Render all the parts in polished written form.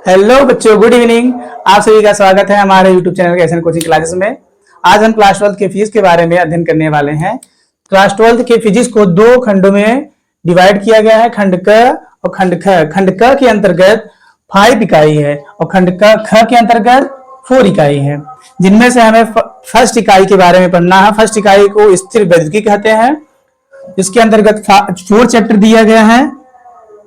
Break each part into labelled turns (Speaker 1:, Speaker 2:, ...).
Speaker 1: Hello बच्चों, good evening. आप सभी का स्वागत है हमारे यूट्यूब चैनल के एसएन कोचिंग क्लासेस में। आज हम क्लास 12 के फिजिक्स के बारे में अध्ययन करने वाले हैं। क्लास 12 के फिजिक्स को दो खंडों में डिवाइड किया गया है, खंड क और खंड ख। खंड क के अंतर्गत 5 इकाई है और खंड ख के अंतर्गत 4 इकाई है, जिनमें से हमें फर्स्ट इकाई के बारे में पढ़ना है। फर्स्ट इकाई को स्थिर वैद्युतिकी कहते हैं। इसके अंतर्गत 4 चैप्टर दिया गया है।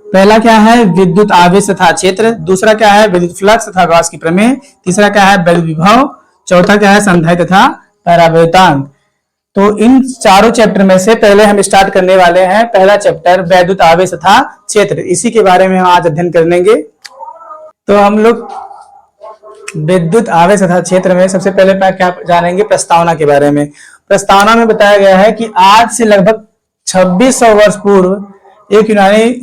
Speaker 1: पहला क्या है, विद्युत आवेश तथा क्षेत्र। दूसरा क्या है, विद्युत फ्लक्स तथा गॉस की प्रमेय। तीसरा क्या है, वैद्युत विभव। चौथा क्या है, संधाय तथा परावर्तांक। तो इन चारों चैप्टर में से पहले हम स्टार्ट करने वाले हैं पहला चैप्टर, वैद्युत आवेश तथा क्षेत्र। इसी के बारे में हम आज अध्ययन करेंगे। तो हम लोग विद्युत आवेश तथा क्षेत्र में सबसे पहले क्या जानेंगे, प्रस्तावना के बारे में। प्रस्तावना में बताया गया है कि आज से लगभग 2600 वर्ष पूर्व एक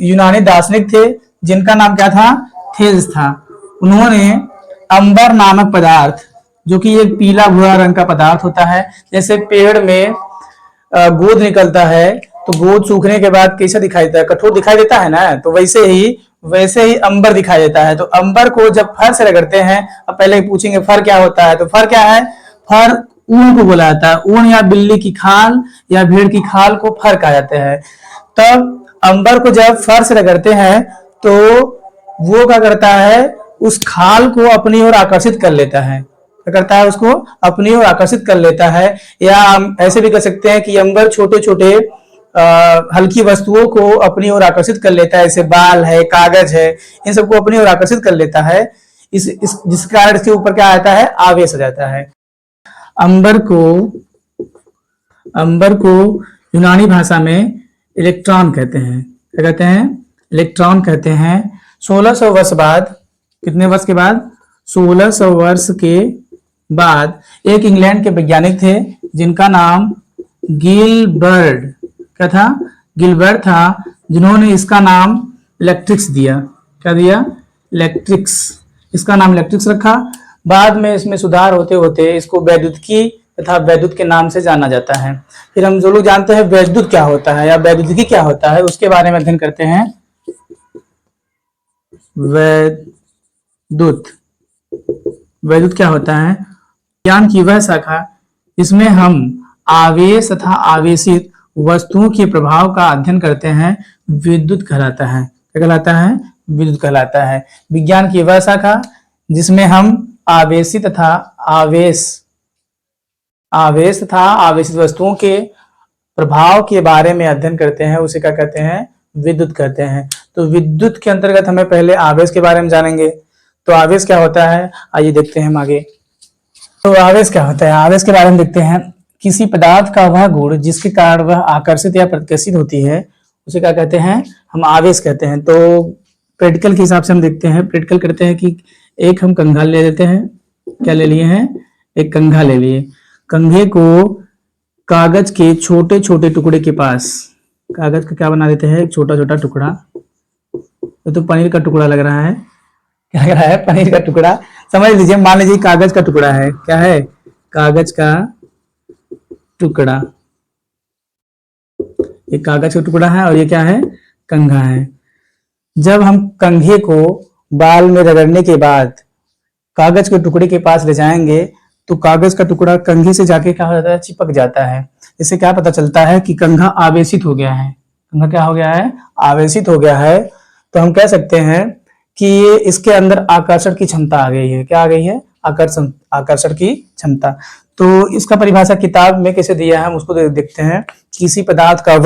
Speaker 1: यूनानी दार्शनिक थे, जिनका नाम क्या था, थेल्स था। उन्होंने अंबर नामक पदार्थ, जो कि एक पीला भूरा रंग का पदार्थ होता है, जैसे पेड़ में गोद निकलता है तो गोद सूखने के बाद कैसा दिखाई देता है, कठोर दिखाई देता है ना, तो वैसे ही अंबर दिखाई देता है। तो अंबर को जब फर से रगड़ते हैं, अब पहले पूछेंगे फर क्या होता है, तो फर क्या है, फर ऊन को बोला जाता है। ऊन या बिल्ली की खाल या भेड़ की खाल को फर कहा जाता है। तब अंबर को जब फर से रगड़ते हैं तो वो क्या करता है, उस खाल को अपनी ओर आकर्षित कर लेता है। क्या करता है, उसको अपनी ओर आकर्षित कर लेता है। या हम ऐसे भी कर सकते हैं कि अंबर छोटे छोटे हल्की वस्तुओं को अपनी ओर आकर्षित कर लेता है, जैसे बाल है, कागज है, इन सबको अपनी ओर आकर्षित कर लेता है। जिस कारण इसके ऊपर क्या आता है, आवेश आ जाता है। अंबर को यूनानी भाषा में इलेक्ट्रॉन कहते हैं। क्या कहते हैं, इलेक्ट्रॉन कहते हैं। 1600 वर्ष बाद, कितने वर्ष के बाद, 1600 वर्ष के बाद एक इंग्लैंड के वैज्ञानिक थे, जिनका नाम गिलबर्ट, क्या था, गिलबर्ट था, जिन्होंने इसका नाम इलेक्ट्रिक्स दिया। क्या दिया, इलेक्ट्रिक्स। इसका नाम इलेक्ट्रिक्स रखा। बाद में इसमें सुधार होते होते इसको वैद्युतिकी तथा वैद्युत के नाम से जाना जाता है। फिर हम जो लोग जानते हैं वैद्युत क्या होता है या वैद्युतिकी क्या होता है, उसके बारे में अध्ययन करते हैं। वैद्युत वैद्युत क्या होता है, ज्ञान की वह शाखा इसमें हम आवेश तथा आवेशित वस्तुओं के प्रभाव का अध्ययन करते हैं, विद्युत कहलाता है। क्या कहलाता है, विद्युत कहलाता है। विज्ञान की वह शाखा जिसमें हम आवेशित तथा आवेशित वस्तुओं के प्रभाव के बारे में अध्ययन करते हैं, उसे क्या कहते हैं, विद्युत कहते हैं। तो विद्युत के अंतर्गत हमें पहले आवेश के बारे में जानेंगे। तो आवेश क्या होता है, आइए देखते हैं हम आगे। तो आवेश क्या होता है, आवेश के बारे में देखते हैं। किसी पदार्थ का वह गुण जिसके कारण वह आकर्षित या प्रतिकर्षित होती है, उसे क्या कहते हैं, हम आवेश कहते हैं। तो प्रैक्टिकल के हिसाब से हम देखते हैं, प्रैक्टिकल करते हैं कि एक हम कंघा ले लेते हैं। क्या ले लिए हैं, एक कंघा ले लिए। कंघे को कागज के छोटे छोटे टुकड़े के पास, कागज का क्या बना देते हैं, एक छोटा छोटा टुकड़ा। तो पनीर का टुकड़ा लग रहा है, क्या लग रहा है, पनीर का टुकड़ा समझ लीजिए। मान लीजिए कागज का टुकड़ा है, क्या है, कागज का टुकड़ा। ये कागज का टुकड़ा है और ये क्या है, कंघा है। जब हम कंघे को बाल में रगड़ने के बाद कागज के टुकड़े के पास ले जाएंगे तो कागज का टुकड़ा कंघे से जाके क्या हो जाता है, चिपक जाता है। इससे क्या पता चलता है कि कंघा आवेशित हो गया है। कंघा क्या हो गया है, आवेशित हो गया है। तो हम कह सकते हैं कि ये इसके अंदर आकर्षण की क्षमता आ गई है। क्या आ गई है, आकर्षण की क्षमता। तो इसका परिभाषा किताब में कैसे दिया है, हम उसको देखते हैं। किसी पदार्थ का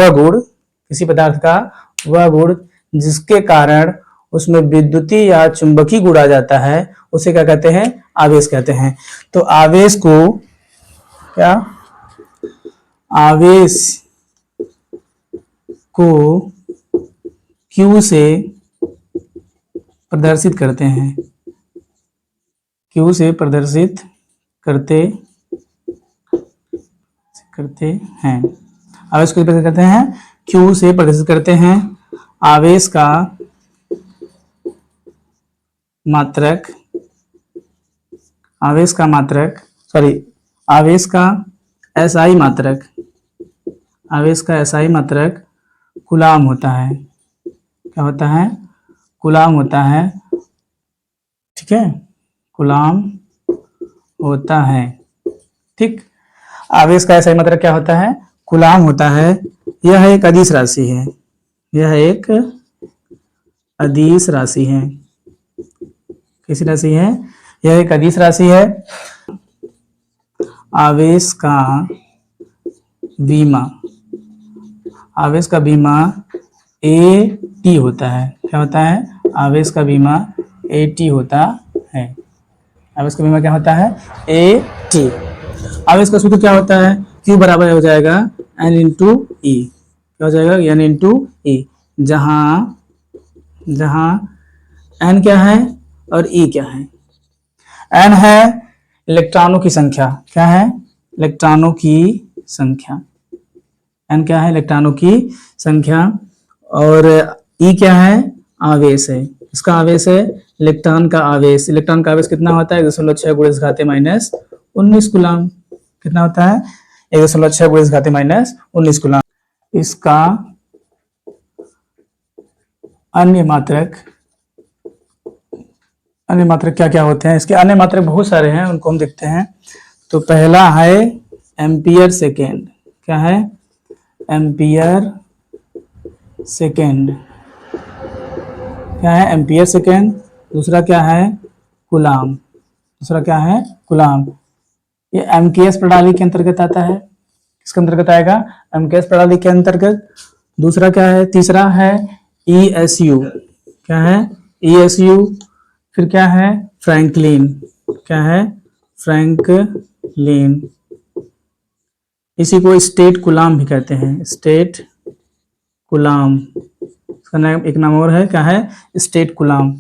Speaker 1: वह गुण जिसके कारण उसमें विद्युतीय या चुंबकीय गुण आ जाता है, उसे क्या कहते हैं, आवेश कहते हैं। तो आवेश को Q से प्रदर्शित करते हैं। Q से प्रदर्शित करते हैं। आवेश को प्रदर्शित करते हैं, Q से प्रदर्शित करते हैं। आवेश का मात्रक SI मात्रक कूलाम होता है। क्या होता है, कूलाम होता है। ठीक है, कूलाम होता है। ठीक, आवेश का सही मात्रक क्या होता है? कूलाम होता है। यह एक अदिश राशि है, यह एक अदिश राशि है। कैसी राशि है? यह एक अदिश राशि है। आवेश का बीमा, आवेश का बीमा AT होता है। क्या होता है? आवेश का बीमा AT होता है। आवेश का बीमा क्या होता है? AT। आवेश का सूत्र क्या होता है? Q बराबर हो जाएगा N इंटू E। क्या हो जाएगा? N into E। जहां N क्या है और E क्या है? N है इलेक्ट्रॉनों की संख्या। क्या है? इलेक्ट्रॉनों की संख्या। N क्या है? इलेक्ट्रॉनों की संख्या। और E क्या है? आवेश है। इसका आवेश है इलेक्ट्रॉन का आवेश। इलेक्ट्रॉन का आवेश कितना होता है? 1.6 × 10⁻⁻19 कूलम। कितना होता है? 1.6 × 10⁻⁻19 कूलम। इसका अन्य मात्रक क्या क्या होते हैं? इसके अन्य मात्रक बहुत सारे हैं, उनको हम देखते हैं। तो पहला है एम्पियर सेकेंड। क्या है? Ampere second. क्या है? Ampere second. दूसरा क्या है? कूलाम। दूसरा क्या है? कूलाम। ये एमकेएस प्रणाली के अंतर्गत आता है। किसके अंतर्गत आएगा? एमकेएस प्रणाली के अंतर्गत। दूसरा क्या है? तीसरा है ESU। क्या है? ESU। फिर क्या है? फ्रैंकलिन। क्या है? फ्रैंकलिन। इसी को स्टेट कूलाम भी कहते हैं। स्टेट कूलाम, इसका नाम एक नाम और है। क्या है? State coulomb.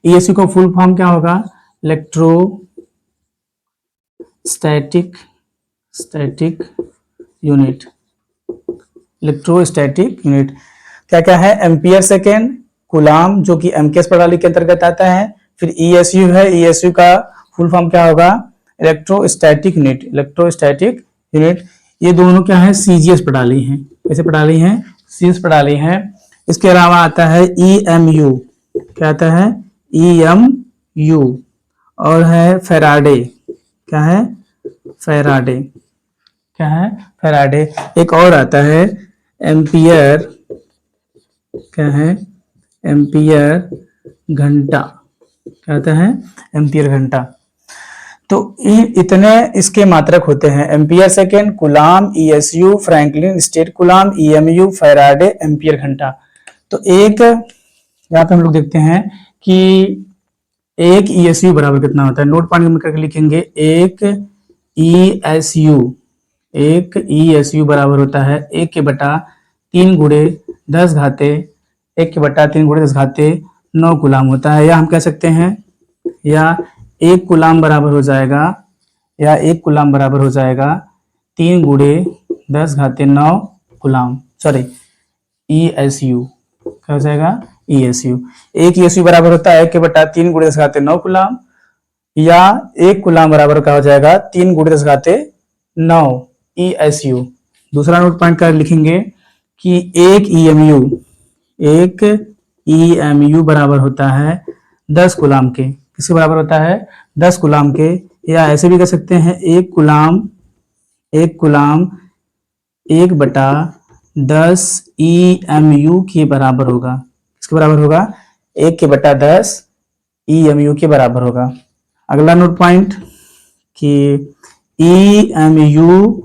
Speaker 1: ESU का फुल फॉर्म क्या होगा? Electrostatic unit. Electrostatic unit. क्या क्या है? एम्पियर सेकेंड, कूलाम जो कि एमकेएस प्रणाली के अंतर्गत आता है। फिर ESU है। ESU का फुल फॉर्म क्या होगा? Electrostatic unit. Electrostatic unit. ये दोनों क्या है? CGS प्रणाली है। कैसे प्रणाली है? CGS प्रणाली है। इसके अलावा आता है EMU। क्या आता है? EMU। और है फैराडे। क्या है? फैराडे। क्या है? फैराडे। एक और आता है एम्पियर। क्या है? एम्पियर घंटा। क्या आता है? एम्पियर घंटा। तो इतने इसके मात्रक होते हैं। Ampere second, coulomb, ESU, Franklin, state coulomb, EMU, Faraday, ampere घंटा। तो एक यहाँ पे हम लोग देखते हैं कि एक ESU बराबर कितना होता है। नोट पानी में करके लिखेंगे। एक ESU बराबर होता है 1/3 × 10⁻⁻9 कूलाम होता है। या हम कह सकते हैं या एक कूलाम बराबर हो जाएगा 3 × 10⁻9 कूलाम। Sorry, ESU। क्या हो जाएगा? ESU। एक ESU बराबर होता है 1/3 × 10⁻9 कूलाम। या एक कूलाम बराबर क्या हो जाएगा? 3 × 10⁻9 ESU। दूसरा नोट पॉइंट कर लिखेंगे कि एक EMU बराबर होता है 10 कूलाम के। किसके बराबर होता है? 10 कूलाम के। या ऐसे भी कह सकते हैं एक कूलाम 1/10 EMU के बराबर होगा। किसके बराबर होगा? 1/10 EMU के बराबर होगा। अगला नोट पॉइंट कि EMU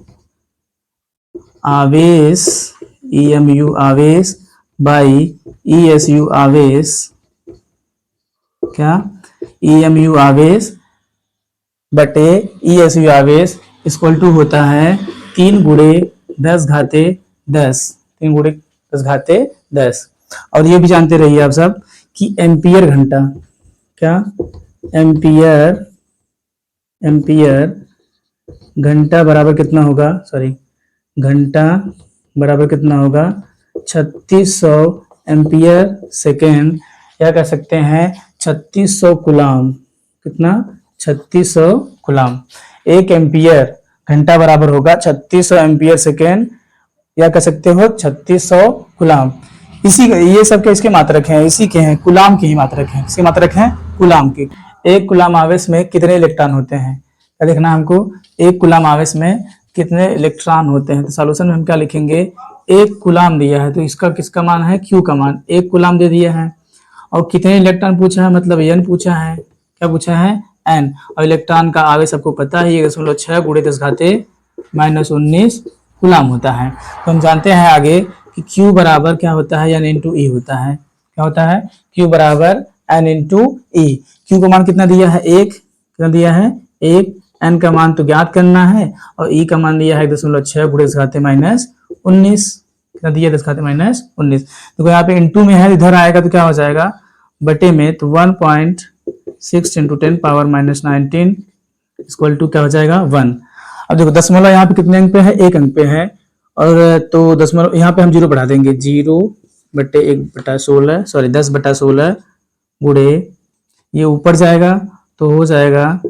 Speaker 1: आवेश बाई ESU आवेश। क्या? EMU आवेश बटे ESU आवेश इक्वल टू होता है 3 × 10⁻10। और ये भी जानते रहिए आप सब कि एम्पियर घंटा। क्या? एम्पियर घंटा बराबर कितना होगा? घंटा बराबर कितना होगा? 3600 एम्पियर सेकेंड। या कह सकते हैं 3600 कूलाम। कितना? 3600 कूलाम। एक एम्पियर घंटा बराबर होगा 3600 एम्पियर सेकेंड। या कह सकते हो 3600 कूलाम। इसी ये सब के इसके मात्रक हैं, इसी के हैं, कूलाम के ही मात्रक हैं। किसके मात्रक हैं? कूलाम के। एक कूलाम आवेश में कितने इलेक्ट्रॉन होते हैं? क्या देखना है हमको? एक कूलाम आवेश में कितने इलेक्ट्रॉन होते हैं। तो सॉल्यूशन में हम क्या लिखेंगे? एक कूलाम दिया है तो इसका किसका मान है? क्यू का मान। एक कूलाम दे दिया है और कितने इलेक्ट्रॉन पूछा है, मतलब एन पूछा है। क्या पूछा है? एन। और इलेक्ट्रॉन का आवेश आपको पता है 1.6 गुणे 10⁻⁻19 कूलाम होता है। तो हम जानते हैं आगे कि Q बराबर क्या होता है? N इंटू ई होता है। क्या होता है? Q बराबर N इंटू ई। Q का मान कितना दिया है? एक। कितना दिया है? एक। N का मान तो ज्ञात करना है और E का मान दिया है 1.6 गुणे 10⁻⁻19। कितना दिया? 10⁻⁻19। तो यहाँ पे इंटू में है, इधर आएगा तो क्या हो जाएगा? बटे में, तो 1.6 इंटू 10⁻⁻19 इक्वल टू क्या हो जाएगा? 1। अब देखो दशमलव यहाँ पे कितने अंक पे है? एक अंक पे है। और तो दशमलव यहाँ पे हम 0 बढ़ा देंगे, 0/1/16, सॉरी 10/16 गुणे, ये ऊपर जाएगा तो हो जाएगा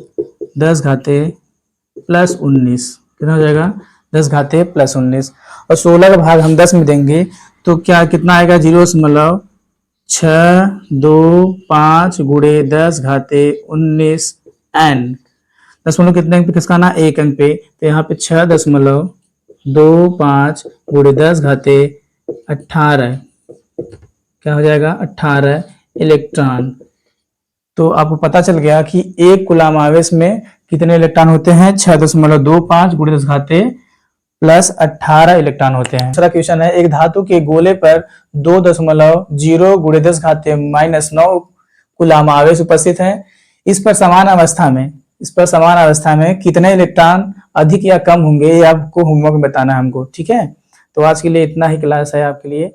Speaker 1: 10⁻+19। कितना हो जाएगा? 10⁻+19। और 16 का भाग हम 10 में देंगे तो क्या कितना आएगा? 0.625 गुणे 10⁻19 n। दशमलव कितने अंक पे किसका आना? एक अंक पे। तो यहाँ पे 6.25 गुणे 10⁻18 क्या हो जाएगा? 18 इलेक्ट्रॉन। तो आपको पता चल गया कि एक कूलाम आवेश में कितने इलेक्ट्रॉन होते हैं? 6.25 गुणे 10⁻+18 इलेक्ट्रॉन होते हैं। दूसरा क्वेश्चन है, एक धातु के गोले पर 2.0 गुणे 10⁻⁻9 कूलाम आवेश उपस्थित है। इस पर समान अवस्था में कितने इलेक्ट्रॉन अधिक या कम होंगे, ये आपको होमवर्क में बताना है हमको। ठीक है, तो आज के लिए इतना ही क्लास है आपके लिए।